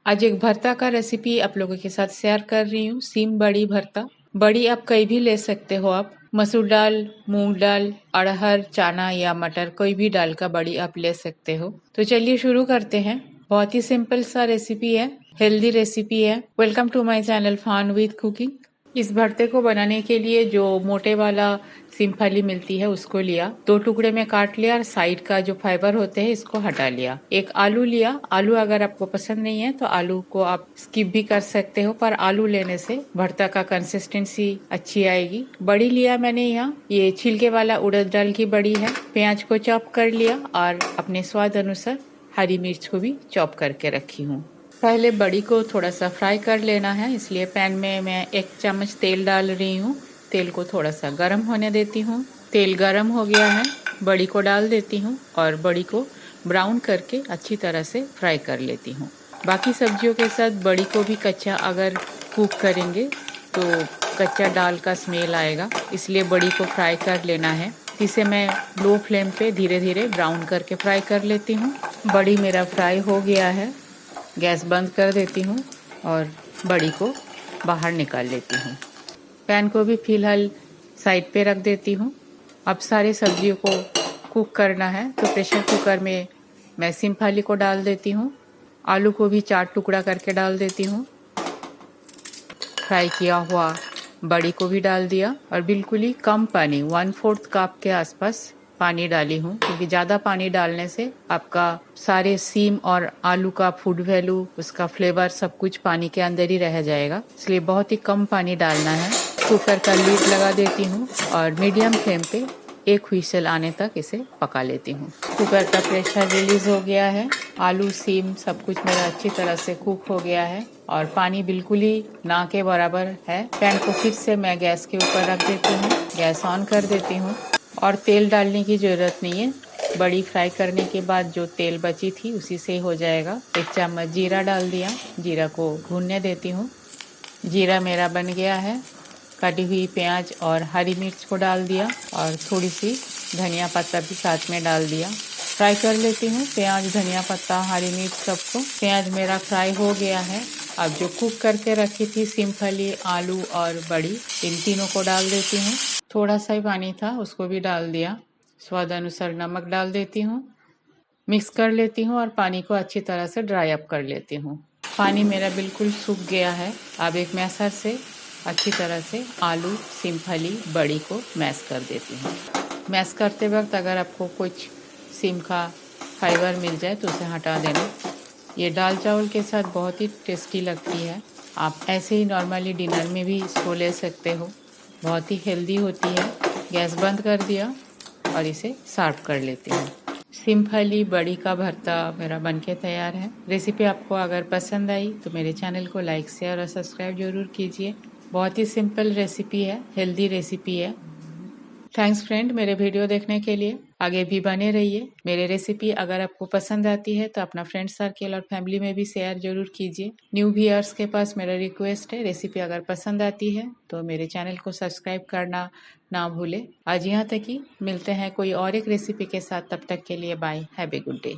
आज एक भरता का रेसिपी आप लोगों के साथ शेयर कर रही हूँ। सीम बड़ी भरता। बड़ी आप कहीं भी ले सकते हो। आप मसूर दाल, मूंग दाल, अरहर, चना या मटर कोई भी दाल का बड़ी आप ले सकते हो। तो चलिए शुरू करते हैं। बहुत ही सिंपल सा रेसिपी है, हेल्दी रेसिपी है। Welcome to my channel fun with cooking. इस भरते को बनाने के लिए जो मोटे वाला सिम्फली मिलती है उसको लिया, 2 टुकड़े में काट लिया और साइड का जो फाइबर होते हैं इसको हटा लिया। एक आलू लिया। आलू अगर आपको पसंद नहीं है तो आलू को आप स्किप भी कर सकते हो, पर आलू लेने से भरता का कंसिस्टेंसी अच्छी आएगी। बड़ी लिया मैंने यहाँ, ये छिलके वाला उड़द दाल की बड़ी है। प्याज को चॉप कर लिया और अपने स्वाद अनुसार हरी मिर्च को भी चॉप करके रखी हूँ। पहले बड़ी को थोड़ा सा फ्राई कर लेना है, इसलिए पैन में मैं 1 चम्मच तेल डाल रही हूँ। तेल को थोड़ा सा गर्म होने देती हूँ। तेल गर्म हो गया है, बड़ी को डाल देती हूँ और बड़ी को ब्राउन करके अच्छी तरह से फ्राई कर लेती हूँ। बाकी सब्जियों के साथ बड़ी को भी कच्चा अगर कुक करेंगे तो कच्चा दाल का स्मेल आएगा, इसलिए बड़ी को फ्राई कर लेना है। इसे मैं लो फ्लेम पे धीरे धीरे ब्राउन करके फ्राई कर लेती हूँ। बड़ी मेरा फ्राई हो गया है, गैस बंद कर देती हूँ और बड़ी को बाहर निकाल लेती हूँ। पैन को भी फिलहाल साइड पे रख देती हूँ। अब सारे सब्जियों को कुक करना है, तो प्रेशर कुकर में मैं सिम्फली को डाल देती हूँ। आलू को भी 4 टुकड़ा करके डाल देती हूँ। फ्राई किया हुआ बड़ी को भी डाल दिया और बिल्कुल ही कम पानी, 1/4 कप के आसपास पानी डाली हूँ, क्योंकि ज़्यादा पानी डालने से आपका सारे सीम और आलू का फूड वैल्यू, उसका फ्लेवर सब कुछ पानी के अंदर ही रह जाएगा, इसलिए बहुत ही कम पानी डालना है। कुकर का लीड लगा देती हूँ और मीडियम फ्लेम पे 1 व्हिसल आने तक इसे पका लेती हूँ। कुकर का प्रेशर रिलीज हो गया है। आलू, सीम सब कुछ मेरा अच्छी तरह से कुक हो गया है और पानी बिल्कुल ही ना के बराबर है। पैन को फिर से मैं गैस के ऊपर रख देती हूँ, गैस ऑन कर देती हूँ और तेल डालने की ज़रूरत नहीं है। बड़ी फ्राई करने के बाद जो तेल बची थी उसी से हो जाएगा। 1 चम्मच जीरा डाल दिया, जीरा को भूनने देती हूँ। जीरा मेरा बन गया है। कटी हुई प्याज और हरी मिर्च को डाल दिया और थोड़ी सी धनिया पत्ता भी साथ में डाल दिया। फ्राई कर लेती हूँ प्याज, धनिया पत्ता, हरी मिर्च सबको। प्याज मेरा फ्राई हो गया है। अब जो कुक करके रखी थी सिम्फली, आलू और बड़ी, इन तीनों को डाल देती हूँ। थोड़ा सा ही पानी था, उसको भी डाल दिया। स्वाद अनुसार नमक डाल देती हूँ। मिक्स कर लेती हूँ और पानी को अच्छी तरह से ड्राई अप कर लेती हूँ। पानी मेरा बिल्कुल सूख गया है। अब एक मैशर से अच्छी तरह से आलू, सिम्फली, बड़ी को मैश कर देती हूँ। मैश करते वक्त अगर आपको कुछ सीम का फाइबर मिल जाए तो उसे हटा देना। ये दाल चावल के साथ बहुत ही टेस्टी लगती है। आप ऐसे ही नॉर्मली डिनर में भी इसको ले सकते हो, बहुत ही हेल्दी होती है। गैस बंद कर दिया और इसे सर्व कर लेती हूँ। सिम्फली बड़ी का भरता मेरा बनके तैयार है। रेसिपी आपको अगर पसंद आई तो मेरे चैनल को लाइक, शेयर और सब्सक्राइब जरूर कीजिए। बहुत ही सिंपल रेसिपी है, हेल्दी रेसिपी है। थैंक्स फ्रेंड, मेरे वीडियो देखने के लिए। आगे भी बने रहिए। मेरे रेसिपी अगर आपको पसंद आती है तो अपना फ्रेंड सर्कल और फैमिली में भी शेयर जरूर कीजिए। न्यू व्यूअर्स के पास मेरा रिक्वेस्ट है, रेसिपी अगर पसंद आती है तो मेरे चैनल को सब्सक्राइब करना ना भूले। आज यहाँ तक ही, मिलते हैं कोई और एक रेसिपी के साथ। तब तक के लिए bye, have a good day.